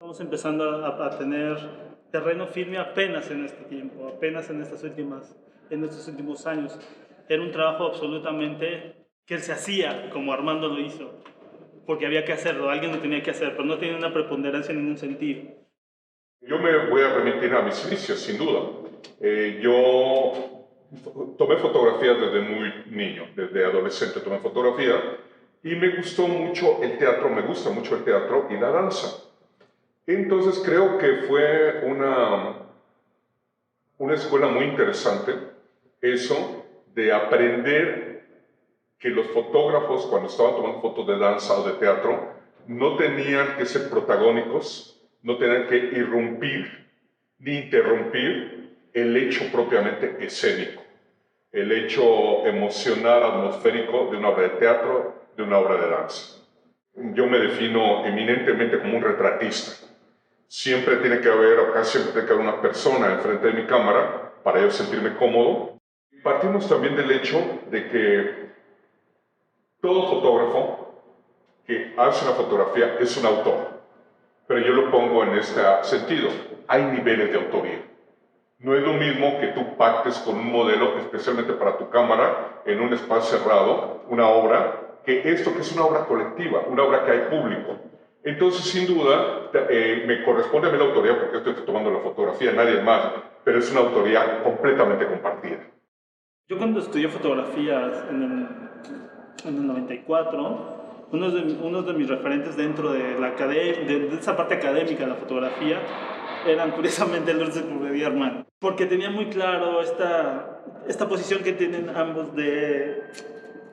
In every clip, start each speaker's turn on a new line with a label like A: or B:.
A: Estamos empezando a tener terreno firme apenas en este tiempo, apenas en estos últimos años. Era un trabajo absolutamente que se hacía como Armando lo hizo, porque había que hacerlo, alguien lo tenía que hacer, pero no tenía una preponderancia en ningún sentido.
B: Yo me voy a remitir a mis inicios, sin duda. Yo tomé fotografías desde muy niño, desde adolescente tomé fotografía y me gustó mucho el teatro, me gusta mucho el teatro y la danza. Entonces creo que fue una escuela muy interesante eso de aprender que los fotógrafos cuando estaban tomando fotos de danza o de teatro no tenían que ser protagónicos, no tenían que irrumpir ni interrumpir el hecho propiamente escénico, el hecho emocional, atmosférico de una obra de teatro, de una obra de danza. Yo me defino eminentemente como un retratista. Siempre tiene que haber, acá siempre tiene que haber una persona enfrente de mi cámara para yo sentirme cómodo. Partimos también del hecho de que todo fotógrafo que hace una fotografía es un autor, pero yo lo pongo en este sentido. Hay niveles de autoría. No es lo mismo que tú pactes con un modelo especialmente para tu cámara en un espacio cerrado, una obra, que esto que es una obra colectiva, una obra que hay público. Entonces, sin duda, me corresponde a mí la autoría porque estoy tomando la fotografía, nadie más, pero es una autoría completamente compartida.
A: Yo cuando estudié fotografía en el 94, unos de mis referentes dentro de, de esa parte académica de la fotografía eran curiosamente Lourdes Curvedí y Armand, porque tenía muy claro esta posición que tienen ambos de,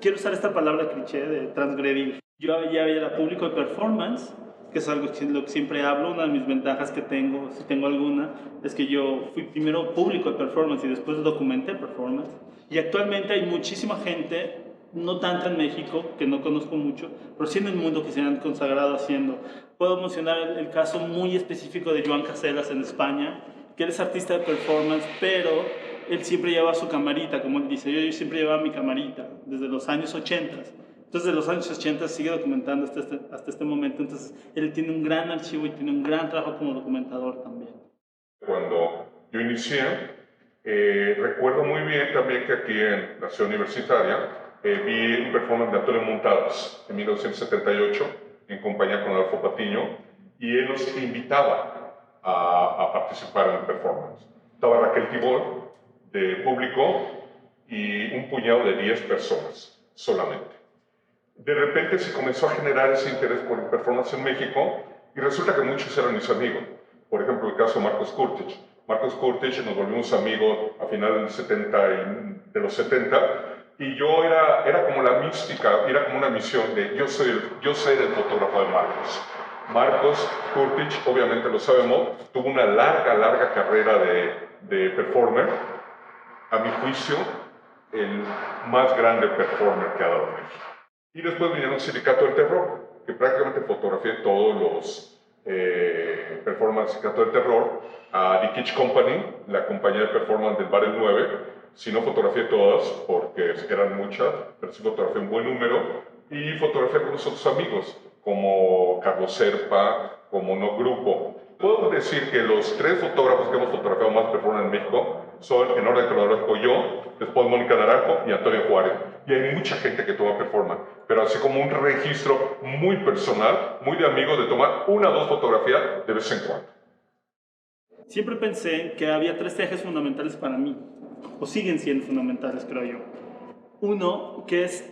A: quiero usar esta palabra cliché, de transgredir. Yo ya era público de performance, que es algo que lo que siempre hablo. Una de mis ventajas que tengo, si tengo alguna, es que yo fui primero público de performance y después documenté performance. Y actualmente hay muchísima gente, no tanto en México, que no conozco mucho, pero sí en el mundo que se han consagrado haciendo. Puedo mencionar el caso muy específico de Joan Caselas en España, que él es artista de performance, pero él siempre lleva su camarita, como él dice. Yo siempre llevaba mi camarita desde los años 80. Entonces, de los años 80 sigue documentando hasta este momento. Entonces, él tiene un gran archivo y tiene un gran trabajo como documentador también.
B: Cuando yo inicié, recuerdo muy bien también que aquí en la ciudad universitaria vi un performance de Antonio Montadas en 1978 en compañía con Adolfo Patiño y él nos invitaba a participar en el performance. Estaba Raquel Tibor de público y un puñado de 10 personas solamente. De repente se comenzó a generar ese interés por el performance en México y resulta que muchos eran mis amigos. Por ejemplo, el caso de Marcos Kurtich. Marcos Kurtich nos volvimos amigos a finales de los 70 y yo era como la mística, era como una misión de yo soy el fotógrafo de Marcos. Marcos Kurtich, obviamente lo sabemos, tuvo una larga carrera de performer. A mi juicio, el más grande performer que ha dado México. Y después vinieron Sindicato del Terror, que prácticamente fotografié todos los performances del Sindicato del Terror, a The Kitsch Company, la compañía de performance del Bar El 9, si no fotografié todas, porque eran muchas, pero sí fotografié un buen número, y fotografié con otros amigos, como Carlos Serpa, como No Grupo. Puedo decir que los 3 fotógrafos que hemos fotografiado más performance en México son, en orden cronológico, yo, después Mónica Naranjo y Antonio Juárez. Y hay mucha gente que toma performance, pero así como un registro muy personal, muy de amigos, de tomar 1 o 2 fotografías de vez en cuando.
A: Siempre pensé que había 3 ejes fundamentales para mí, o siguen siendo fundamentales, creo yo. Uno, que es,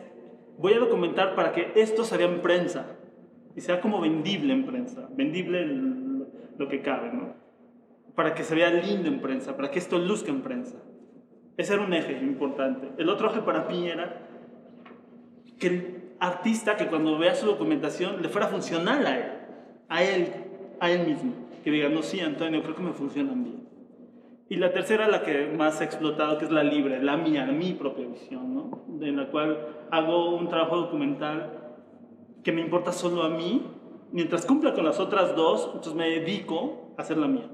A: voy a documentar para que esto salga en prensa y sea como vendible en prensa, vendible lo que cabe, ¿no? Para que se vea lindo en prensa, para que esto luzca en prensa. Ese era un eje importante. El otro eje para mí era que el artista, que cuando vea su documentación le fuera funcional a él mismo. Que diga, no, sí, Antonio, creo que me funcionan bien. Y la tercera, la que más he explotado, que es la libre, la mía, mi propia visión, ¿no? En la cual hago un trabajo documental que me importa solo a mí. Mientras cumpla con las otras 2, entonces me dedico a hacer la mía,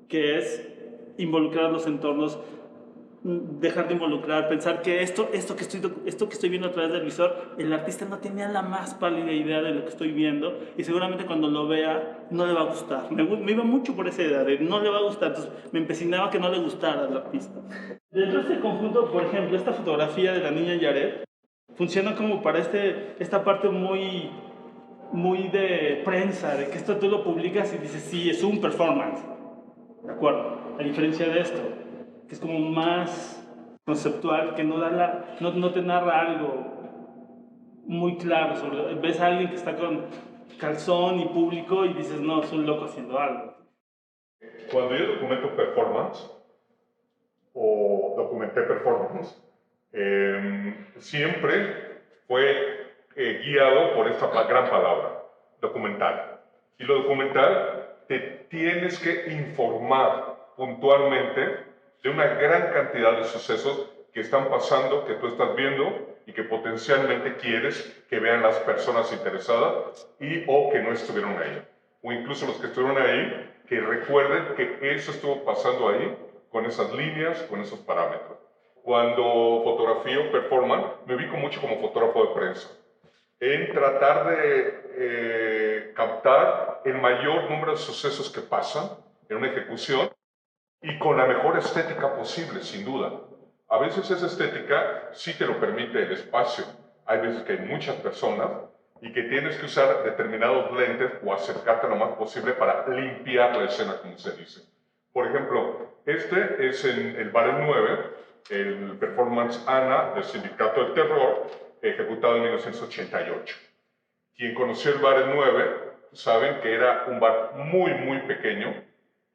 A: que es involucrar los entornos dejar de involucrar, pensar que esto que estoy viendo a través del visor, el artista no tenía la más pálida idea de lo que estoy viendo y seguramente cuando lo vea no le va a gustar. Me iba mucho por esa idea de no le va a gustar, entonces me empecinaba que no le gustara al artista. Dentro de este conjunto, por ejemplo, esta fotografía de la niña Yaret funciona como para esta parte muy de prensa, de que esto tú lo publicas y dices, sí, es un performance, ¿de acuerdo? A diferencia de esto, que es como más conceptual, que no te narra algo muy claro ves a alguien que está con calzón y público y dices, no, es un loco haciendo algo.
B: Cuando yo documento performance, o documenté performance, siempre fue guiado por esta gran palabra, documental. Y lo documental te tienes que informar puntualmente de una gran cantidad de sucesos que están pasando, que tú estás viendo y que potencialmente quieres que vean las personas interesadas y o que no estuvieron ahí. O incluso los que estuvieron ahí, que recuerden que eso estuvo pasando ahí, con esas líneas, con esos parámetros. Cuando fotografío performance, me ubico mucho como fotógrafo de prensa, en tratar de captar el mayor número de sucesos que pasan en una ejecución y con la mejor estética posible, sin duda. A veces esa estética sí te lo permite el espacio. Hay veces que hay muchas personas y que tienes que usar determinados lentes o acercarte lo más posible para limpiar la escena, como se dice. Por ejemplo, este es en el Bar El 9, el performance Ana del Sindicato del Terror, ejecutado en 1988. Quien conoció el Bar El 9 saben que era un bar muy pequeño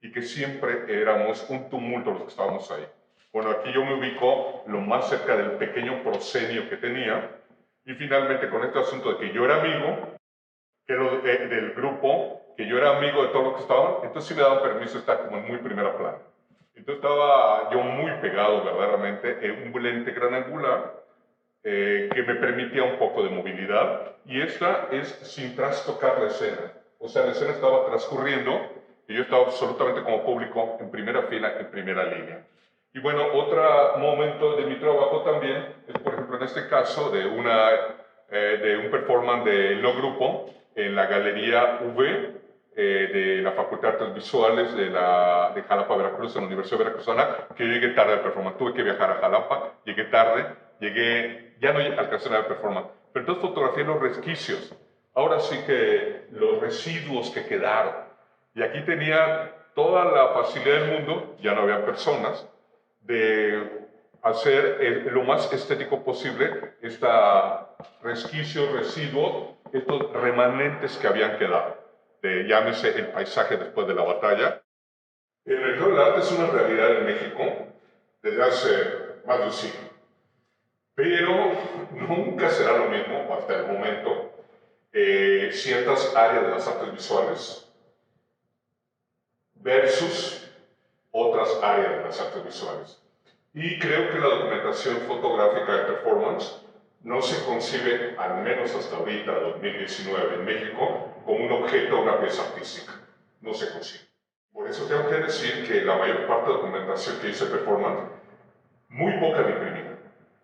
B: y que siempre éramos un tumulto los que estábamos ahí. Bueno, aquí yo me ubico lo más cerca del pequeño proscenio que tenía y finalmente con este asunto de que yo era amigo del grupo, que yo era amigo de todos los que estaban, entonces sí me daban permiso de estar como en muy primera plana. Entonces estaba yo muy pegado verdaderamente en un lente gran angular que me permitía un poco de movilidad y esta es sin trastocar la escena. O sea, la escena estaba transcurriendo y yo estaba absolutamente como público en primera fila, en primera línea. Y bueno, otro momento de mi trabajo también es, por ejemplo, en este caso de un performance de No Grupo en la Galería V de la Facultad de Artes Visuales de Jalapa, Veracruz, en la Universidad Veracruzana, que yo llegué tarde al performance. Tuve que viajar a Jalapa, llegué tarde, ya no alcancé a ver performance. Pero entonces fotografié los resquicios. Ahora sí que los residuos que quedaron. Y aquí tenía toda la facilidad del mundo, ya no había personas, de hacer lo más estético posible resquicios, residuos, estos remanentes que habían quedado, llámese el paisaje después de la batalla. El mercado del arte es una realidad en México desde hace más de un siglo, pero nunca será lo mismo hasta el momento ciertas áreas de las artes visuales versus otras áreas de las artes visuales. Y creo que la documentación fotográfica de performance no se concibe, al menos hasta ahorita, 2019, en México, como un objeto o una pieza artística. No se concibe. Por eso tengo que decir que la mayor parte de documentación que hice performance, muy poca la imprimí.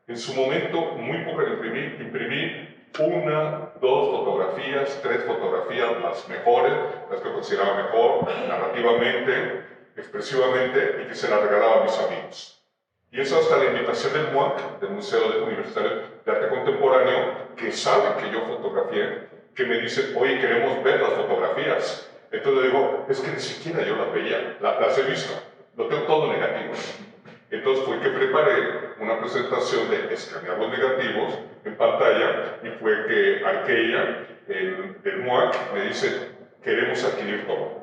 B: En su momento, muy poca la imprimí. Imprimí 1, 2 fotografías, 3 fotografías, las mejores, las que consideraba mejor, narrativamente, expresivamente, y que se las regalaba a mis amigos. Y eso hasta la invitación del MUAC, del Museo Universitario de Arte Contemporáneo, que sabe que yo fotografié, que me dicen, oye, queremos ver las fotografías. Entonces digo, es que ni siquiera yo las veía, las he visto, lo tengo todo negativo. Entonces fue que preparé una presentación de escanear los negativos en pantalla y fue que Arqueia, del MUAC, me dice, queremos adquirir todo.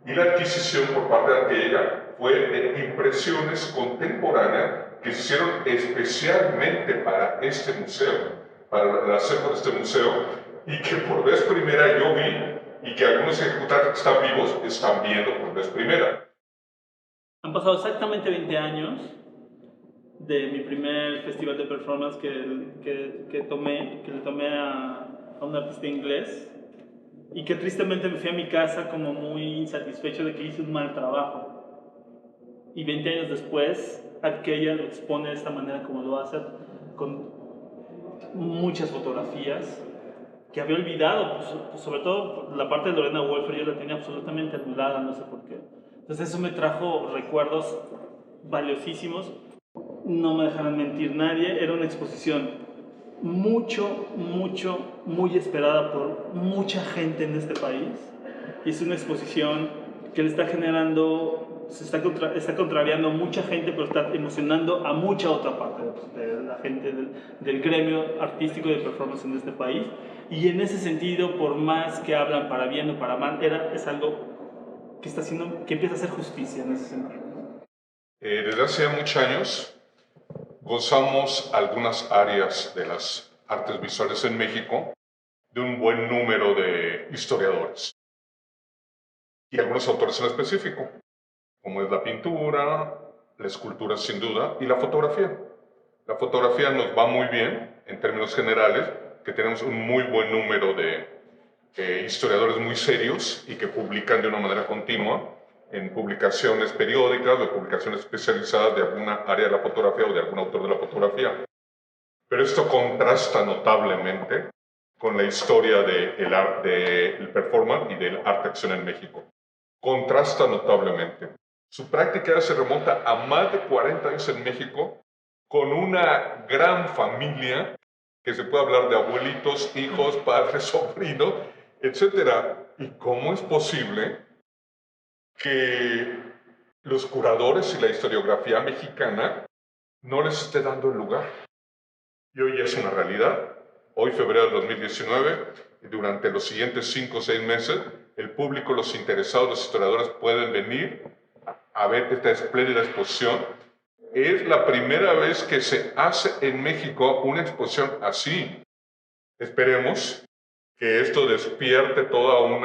B: Y la adquisición por parte de Arqueia fue de impresiones contemporáneas que se hicieron especialmente para este museo, para el acervo de este museo, y que por vez primera yo vi, y que algunos ejecutantes que están vivos están viendo por vez primera.
A: Han pasado exactamente 20 años de mi primer festival de performance que le tomé a un artista inglés y que tristemente me fui a mi casa como muy insatisfecho de que hice un mal trabajo. Y 20 años después, Arqueya lo expone de esta manera como lo hace, con muchas fotografías que había olvidado, pues, sobre todo la parte de Lorena Wolfer yo la tenía absolutamente anulada, no sé por qué. Entonces eso me trajo recuerdos valiosísimos. No me dejarán mentir nadie, era una exposición muy esperada por mucha gente en este país. Y es una exposición que le está generando, está contrariando a mucha gente, pero está emocionando a mucha otra parte de la gente del gremio artístico y de performance en este país. Y en ese sentido, por más que hablan para bien o para mal, es algo que, que empieza a hacer justicia en ese sentido.
B: Desde hace muchos años gozamos algunas áreas de las artes visuales en México de un buen número de historiadores y algunos autores en específico, como es la pintura, la escultura sin duda y la fotografía. La fotografía nos va muy bien en términos generales, que tenemos un muy buen número de historiadores muy serios y que publican de una manera continua en publicaciones periódicas o publicaciones especializadas de alguna área de la fotografía o de algún autor de la fotografía. Pero esto contrasta notablemente con la historia del performance y del arte acción en México. Contrasta notablemente. Su práctica se remonta a más de 40 años en México, con una gran familia, que se puede hablar de abuelitos, hijos, padres, sobrinos, etc. ¿Y cómo es posible que los curadores y la historiografía mexicana no les esté dando el lugar? Y hoy es una realidad. Hoy, febrero de 2019, durante los siguientes 5 o 6 meses, el público, los interesados, los historiadores pueden venir a ver esta espléndida exposición. Es la primera vez que se hace en México una exposición así. Esperemos que esto despierte todo un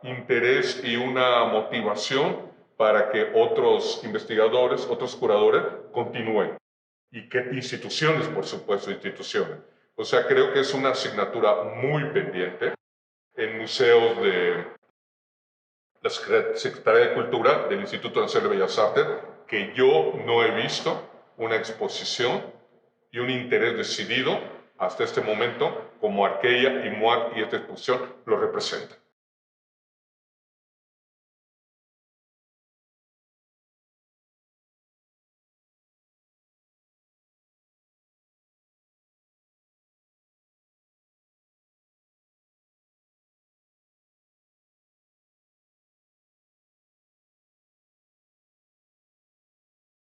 B: interés y una motivación para que otros investigadores, otros curadores continúen. Y que instituciones, por supuesto, instituciones. O sea, creo que es una asignatura muy pendiente en museos de la Secretaría de Cultura del Instituto Nacional de Bellas Artes, que yo no he visto una exposición y un interés decidido hasta este momento como Arqueya y MUAC y esta exposición lo representan.